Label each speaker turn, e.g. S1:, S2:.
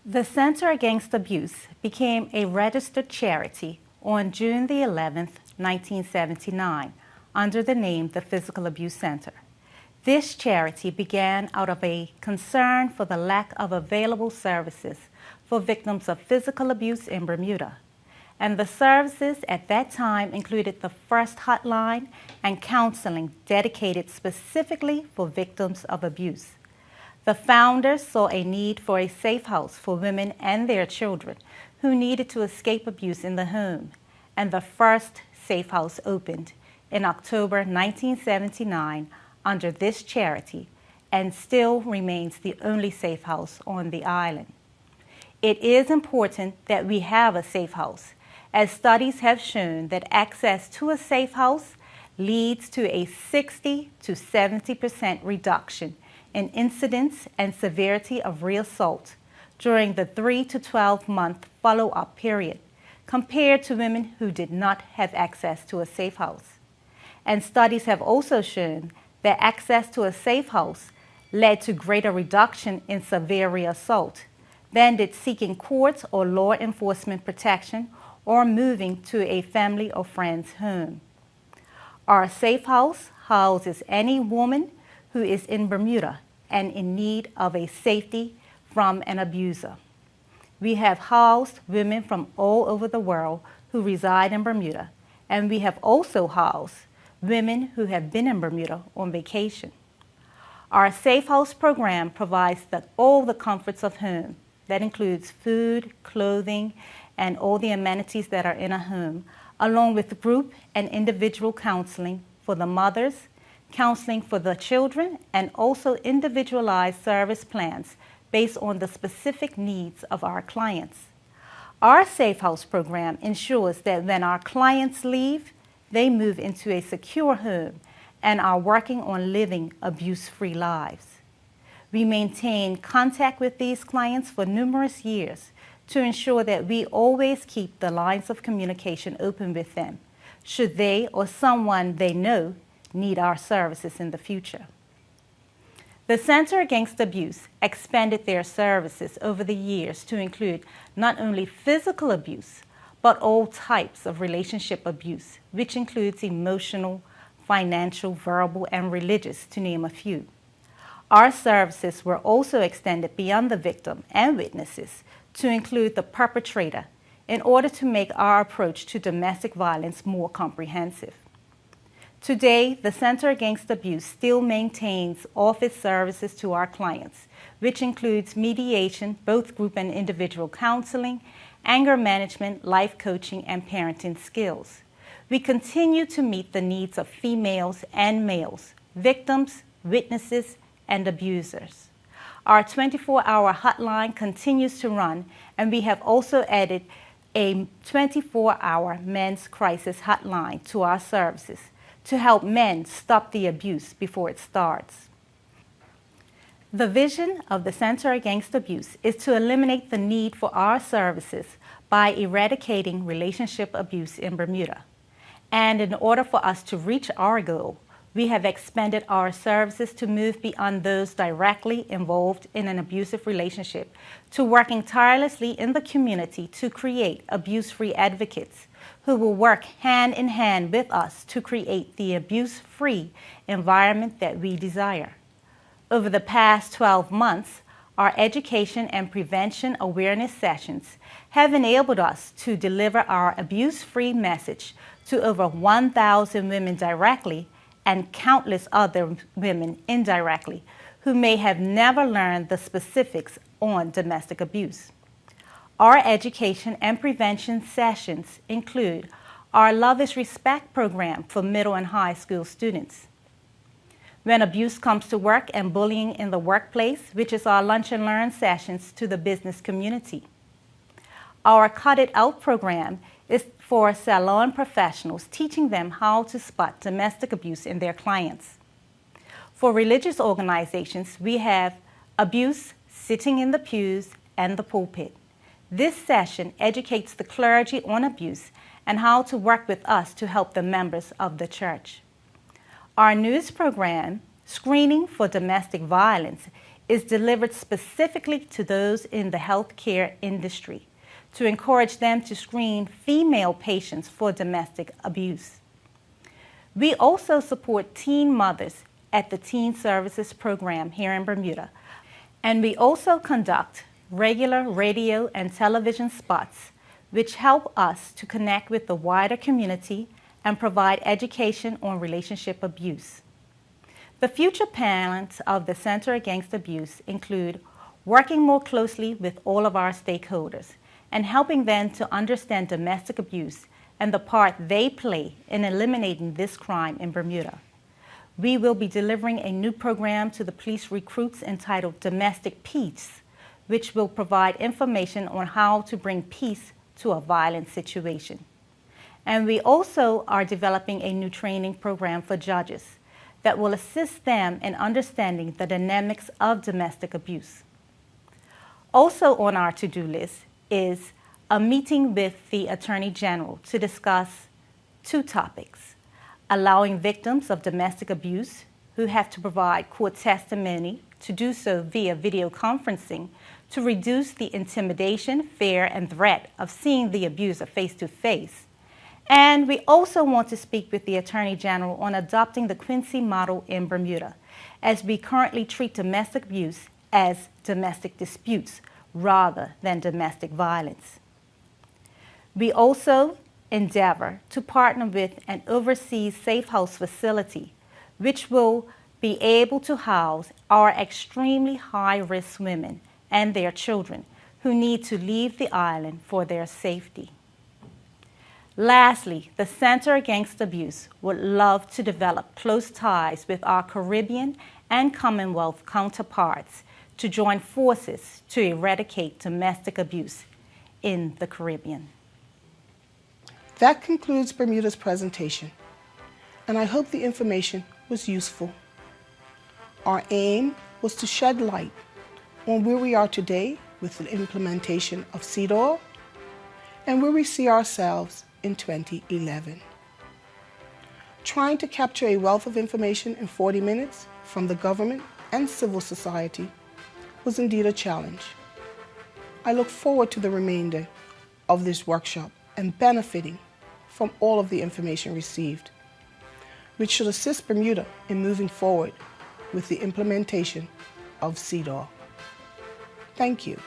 S1: The Center Against Abuse became a registered charity on June the 11th, 1979, under the name the Physical Abuse Center. This charity began out of a concern for the lack of available services for victims of physical abuse in Bermuda. And the services at that time included the first hotline and counseling dedicated specifically for victims of abuse. The founders saw a need for a safe house for women and their children who needed to escape abuse in the home, and the first safe house opened in October 1979 under this charity and still remains the only safe house on the island. It is important that we have a safe house, as studies have shown that access to a safe house leads to a 60 to 70% reduction in incidence and severity of reassault during the 3 to 12 month follow-up period, compared to women who did not have access to a safe house. And studies have also shown that access to a safe house led to greater reduction in severe reassault than did seeking court or law enforcement protection or moving to a family or friend's home. Our safe house houses any woman who is in Bermuda and in need of a safety from an abuser. We have housed women from all over the world who reside in Bermuda, and we have also housed women who have been in Bermuda on vacation. Our Safe House program provides all the comforts of home. That includes food, clothing, and all the amenities that are in a home, along with group and individual counseling for the mothers, counseling for the children, and also individualized service plans based on the specific needs of our clients. Our Safe House program ensures that when our clients leave, they move into a secure home and are working on living abuse-free lives. We maintain contact with these clients for numerous years to ensure that we always keep the lines of communication open with them, should they or someone they know need our services in the future. The Center Against Abuse expanded their services over the years to include not only physical abuse, but all types of relationship abuse, which includes emotional, financial, verbal, and religious, to name a few. Our services were also extended beyond the victim and witnesses to include the perpetrator in order to make our approach to domestic violence more comprehensive. Today, the Center Against Abuse still maintains office services to our clients, which includes mediation, both group and individual counseling, anger management, life coaching, and parenting skills. We continue to meet the needs of females and males, victims, witnesses, and abusers. Our 24-hour hotline continues to run, and we have also added a 24-hour men's crisis hotline to our services to help men stop the abuse before it starts. The vision of the Center Against Abuse is to eliminate the need for our services by eradicating relationship abuse in Bermuda. And in order for us to reach our goal, we have expanded our services to move beyond those directly involved in an abusive relationship to working tirelessly in the community to create abuse-free advocates who will work hand in hand with us to create the abuse-free environment that we desire. Over the past 12 months, our education and prevention awareness sessions have enabled us to deliver our abuse-free message to over 1,000 women directly and countless other women indirectly who may have never learned the specifics on domestic abuse. Our education and prevention sessions include our Love is Respect program for middle and high school students. When abuse comes to work and bullying in the workplace, which is our Lunch and Learn sessions to the business community. Our Cut It Out program is for salon professionals, teaching them how to spot domestic abuse in their clients. For religious organizations, we have Abuse, Sitting in the Pews, and the Pulpit. This session educates the clergy on abuse and how to work with us to help the members of the church. Our newest program, Screening for Domestic Violence, is delivered specifically to those in the healthcare industry to encourage them to screen female patients for domestic abuse. We also support teen mothers at the Teen Services Program here in Bermuda, and we also conduct regular radio and television spots which help us to connect with the wider community and provide education on relationship abuse. The future plans of the Center Against Abuse include working more closely with all of our stakeholders and helping them to understand domestic abuse and the part they play in eliminating this crime in Bermuda. We will be delivering a new program to the police recruits entitled Domestic Peace, which will provide information on how to bring peace to a violent situation. And we also are developing a new training program for judges that will assist them in understanding the dynamics of domestic abuse. Also on our to-do list is a meeting with the Attorney General to discuss two topics: allowing victims of domestic abuse who have to provide court testimony to do so via video conferencing to reduce the intimidation, fear, and threat of seeing the abuser face-to-face. And we also want to speak with the Attorney General on adopting the Quincy model in Bermuda, as we currently treat domestic abuse as domestic disputes rather than domestic violence. We also endeavor to partner with an overseas safe house facility, which will be able to house our extremely high-risk women and their children who need to leave the island for their safety. Lastly, the Center Against Abuse would love to develop close ties with our Caribbean and Commonwealth counterparts to join forces to eradicate domestic abuse in the Caribbean.
S2: That concludes Bermuda's presentation, and I hope the information was useful. Our aim was to shed light on where we are today with the implementation of CEDAW and where we see ourselves in 2011. Trying to capture a wealth of information in 40 minutes from the government and civil society was indeed a challenge. I look forward to the remainder of this workshop and benefiting from all of the information received, which should assist Bermuda in moving forward with the implementation of CEDAW. Thank you.